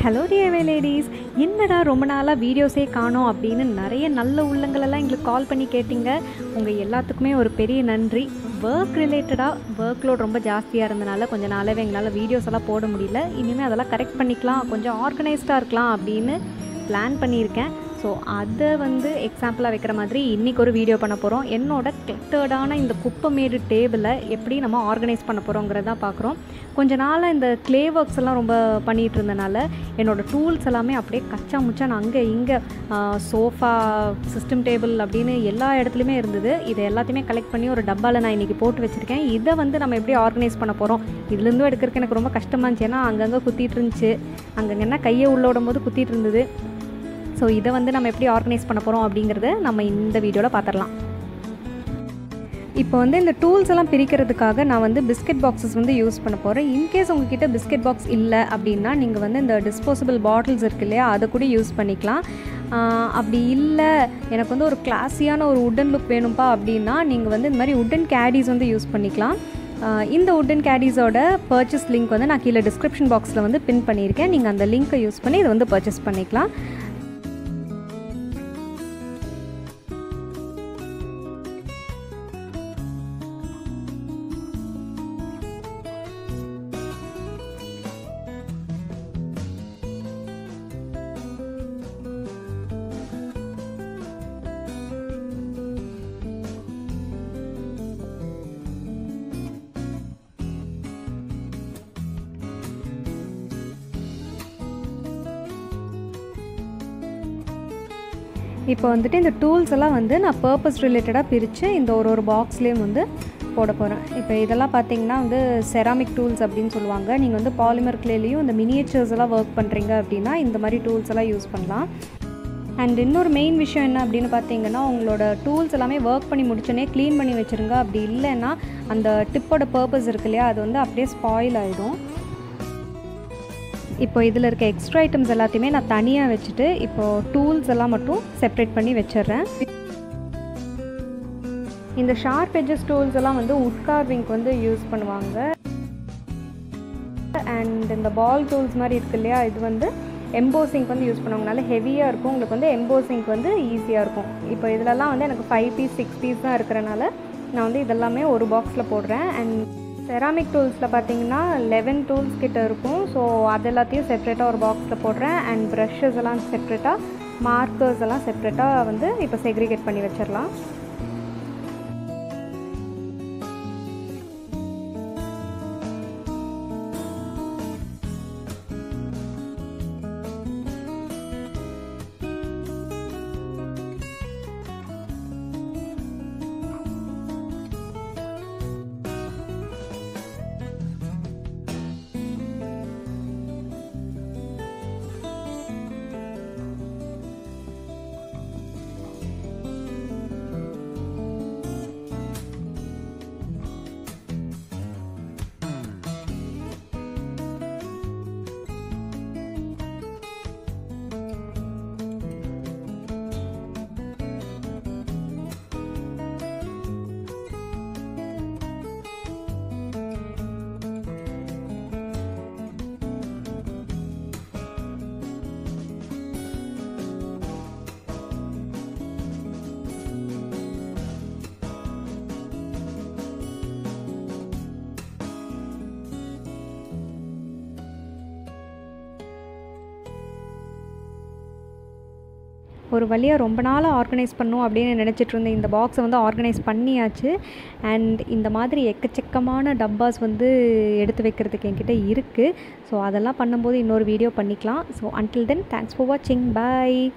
Hello டிஏவே ladies, என்னடா ரொம்ப நாளாக வீடியோஸே காணோம் அப்படின்னு நிறைய நல்ல உள்ளங்களெல்லாம் எங்களுக்கு கால் பண்ணி கேட்டிங்க. உங்கள் எல்லாத்துக்குமே ஒரு பெரிய நன்றி. ஒர்க் லோட் ரொம்ப ஜாஸ்தியாக இருந்தனால கொஞ்சம் நாளாகவே எங்களால் வீடியோஸ் எல்லாம் போட முடியல. இனிமேல் அதெல்லாம் கரெக்ட் பண்ணிக்கலாம், கொஞ்சம் ஆர்கனைஸ்டாக இருக்கலாம் அப்படின்னு பிளான் பண்ணியிருக்கேன். ஸோ அதை எக்ஸாம்பிளாக வைக்கிற மாதிரி இன்றைக்கி ஒரு வீடியோ பண்ண போகிறோம். என்னோட கிளட்டர்டான இந்த குப்பைமேடு டேபிளை எப்படி நம்ம ஆர்கனைஸ் பண்ண போகிறோங்கிறதான் பார்க்குறோம். கொஞ்ச நாளாக இந்த க்ளே ஒர்க்ஸ் எல்லாம் ரொம்ப பண்ணிகிட்டு இருந்தனால என்னோடய டூல்ஸ் எல்லாமே அப்படியே கச்சா முச்சா நான் அங்கே இங்கே சோஃபா, சிஸ்டம் டேபிள் அப்படின்னு எல்லா இடத்துலையுமே இருந்தது. இதை எல்லாத்தையுமே கலெக்ட் பண்ணி ஒரு டப்பாவில் நான் இன்றைக்கி போட்டு வச்சுருக்கேன். இதை நம்ம எப்படி ஆர்கனைஸ் பண்ண போகிறோம், இதுலேருந்தும் எடுக்கிறதுக்கு எனக்கு ரொம்ப கஷ்டமாக இருந்துச்சு. ஏன்னா அங்கங்கே குத்திட்டு இருந்துச்சு, அங்கங்கன்னா கையை உள்ள விடும்போது குத்திட்டு இருந்தது. ஸோ இதை நம்ம எப்படி ஆர்கனைஸ் பண்ண போகிறோம் அப்படிங்கிறத நம்ம இந்த வீடியோவில் பார்த்துடலாம். இப்போ இந்த டூல்ஸ் எல்லாம் பிரிக்கிறதுக்காக நான் பிஸ்கெட் பாக்ஸஸ் யூஸ் பண்ண போகிறேன். இன்கேஸ் உங்ககிட்ட பிஸ்கெட் பாக்ஸ் இல்லை அப்படின்னா நீங்கள் இந்த டிஸ்போசபிள் பாட்டில்ஸ் இருக்கு இல்லையா, அதை கூட யூஸ் பண்ணிக்கலாம். அப்படி இல்லை எனக்கு ஒரு கிளாஸியான ஒரு உட்டன் லுக் வேணும்ப்பா அப்படின்னா நீங்கள் இந்த மாதிரி உட்டன் கேடிஸ் யூஸ் பண்ணிக்கலாம். இந்த உட்டன் கேடிஸோட பர்ச்சேஸ் லிங்க் நான் கீழே டிஸ்கிரிப்ஷன் பாக்ஸில் பின் பண்ணியிருக்கேன். நீங்கள் அந்த லிங்க்கை யூஸ் பண்ணி இதை பர்ச்சேஸ் பண்ணிக்கலாம். இப்போ இந்த டூல்ஸ் எல்லாம் நான் பர்பஸ் ரிலேட்டடாக பிரித்து இந்த ஒரு பாக்ஸ்லேயும் போட போகிறேன். இப்போ இதெல்லாம் பார்த்தீங்கன்னா செராமிக் டூல்ஸ் அப்படின்னு சொல்லுவாங்க. நீங்கள் பாலிமர் கிளேலையும் இந்த மினியேச்சர்ஸ் எல்லாம் ஒர்க் பண்ணுறீங்க அப்படின்னா இந்த மாதிரி டூல்ஸ் எல்லாம் யூஸ் பண்ணலாம். அண்ட் இன்னொரு மெயின் விஷயம் என்ன அப்படின்னு பார்த்தீங்கன்னா, உங்களோட டூல்ஸ் எல்லாமே ஒர்க் பண்ணி முடிச்சோன்னே க்ளீன் பண்ணி வச்சுருங்க. அப்படி இல்லைன்னா அந்த டிப்போட பர்பஸ் இருக்கு இல்லையா, அது அப்படியே ஸ்பாயில் ஆகிடும். இப்போ இதில் இருக்க எக்ஸ்ட்ரா ஐட்டம்ஸ் எல்லாத்தையுமே நான் தனியாக வச்சுட்டு இப்போது டூல்ஸ் எல்லாம் மட்டும் செப்ரேட் பண்ணி வச்சிடுறேன். இந்த ஷார்ப் எட்ஜஸ் டூல்ஸ் எல்லாம் உட் கார்விங்க்கு யூஸ் பண்ணுவாங்க. அண்ட் இந்த பால் டூல்ஸ் மாதிரி இருக்கு இல்லையா, இது எம்போசிங்க்கு யூஸ் பண்ணுவாங்க. நல்லா ஹெவியாக இருக்கும், உங்களுக்கு எம்போசிங்க்கு ஈஸியாக இருக்கும். இப்போ இதிலலாம் எனக்கு 5 பீஸ் 6 பீஸ் தான் இருக்கிறனால நான் இதெல்லாமே ஒரு பாக்ஸில் போடுறேன். அண்ட் செராமிக் டூல்ஸில் பார்த்தீங்கன்னா 11 டூல்ஸ் கிட்ட இருக்கும். ஸோ அது எல்லாத்தையும் செப்ரேட்டாக ஒரு பாக்ஸில் போடுறேன். அண்ட் ப்ரஷஸ் எல்லாம் செப்ரேட்டாக, மார்க்கர்ஸ் எல்லாம் செப்ரேட்டாக இப்போ செக்ரிகேட் பண்ணி வச்சிடலாம். ஒரு வழியாக ரொம்ப நாளாக ஆர்கனைஸ் பண்ணும் அப்படின்னு நினச்சிட்டு இருந்தேன். இந்த பாக்ஸை ஆர்கனைஸ் பண்ணியாச்சு. அண்ட் இந்த மாதிரி எக்கச்சக்கமான டப்பாஸ் எடுத்து வைக்கிறதுக்கு என்கிட்ட இருக்குது. ஸோ அதெல்லாம் பண்ணும்போது இன்னொரு வீடியோ பண்ணிக்கலாம். So until then, thanks for வாட்சிங். பை.